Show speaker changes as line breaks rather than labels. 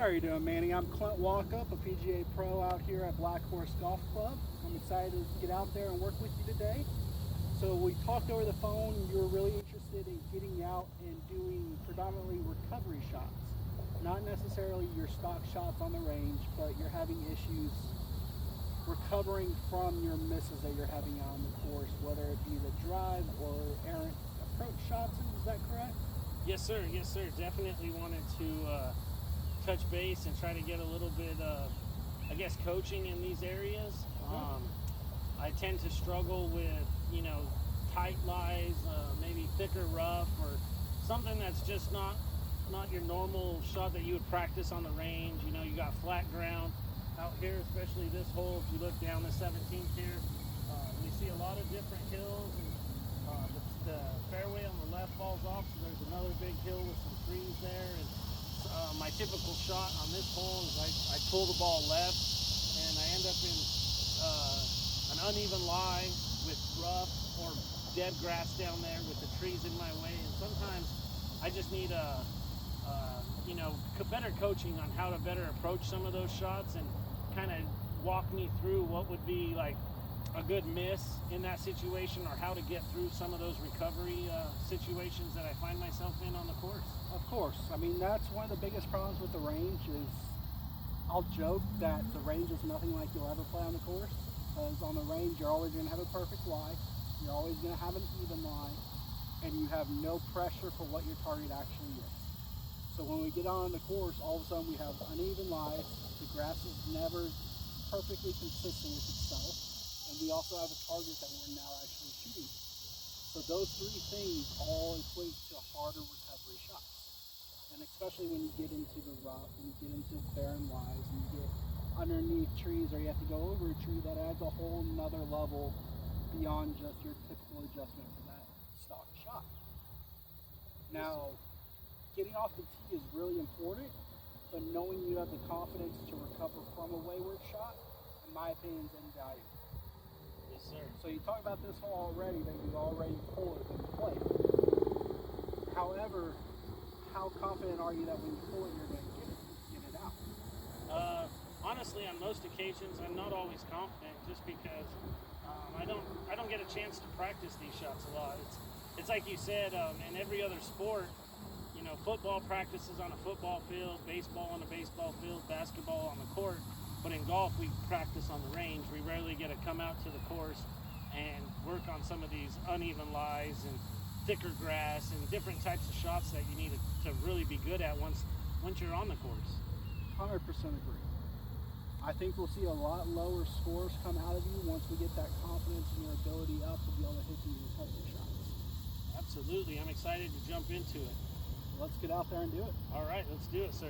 How are you doing, Manny? I'm Clint Walkup, a PGA pro out here at Black Horse Golf Club. I'm excited to get out there and work with you today. So we talked over the phone. You're really interested in getting out and doing predominantly recovery shots. Not necessarily your stock shots on the range, but you're having issues recovering from your misses that you're having out on the course, whether it be the drive or errant approach shots. Is that correct?
Yes, sir. Yes, sir. Definitely wanted to touch base and try to get a little bit of, I guess, coaching in these areas. I tend to struggle with, tight lies, maybe thicker rough, or something that's just not your normal shot that you would practice on the range. You got flat ground out here, especially this hole. If you look down the 17th here, we see a lot of different hills, and the fairway on the left falls off, so there's another big hill with some trees there. And my typical shot on this hole is I pull the ball left, and I end up in an uneven lie with rough or dead grass down there with the trees in my way. And sometimes I just need better coaching on how to better approach some of those shots and kind of walk me through what would be like a good miss in that situation, or how to get through some of those recovery situations that I find myself in on the course.
Of course. I mean, that's one of the biggest problems with the range is I'll joke that the range is nothing like you'll ever play on the course. Because on the range, you're always going to have a perfect lie. You're always going to have an even lie. And you have no pressure for what your target actually is. So when we get on the course, all of a sudden we have uneven lies. The grass is never perfectly consistent with itself. And we also have a target that we're now actually shooting. So those three things all equate to harder recovery shots. And especially when you get into the rough, when you get into barren lies, and you get underneath trees, or you have to go over a tree, that adds a whole nother level beyond just your typical adjustment for that stock shot. Now, getting off the tee is really important, but knowing you have the confidence to recover from a wayward shot, in my opinion, is invaluable.
Yes, sir.
So you talk about this hole already, that you already pulled it when you played. However, how confident are you that when you pull it, you're going to get it out?
Honestly, on most occasions, I'm not always confident, just because I don't get a chance to practice these shots a lot. It's like you said, in every other sport, football practices on a football field, baseball on a baseball field, basketball on the court. But in golf, we practice on the range. We rarely get to come out to the course and work on some of these uneven lies and thicker grass and different types of shots that you need to really be good at once you're on the course.
100% agree. I think we'll see a lot lower scores come out of you once we get that confidence in your ability up to be able to hit these recovery shots.
Absolutely. I'm excited to jump into it.
Let's get out there and do it.
All right, let's do it, sir.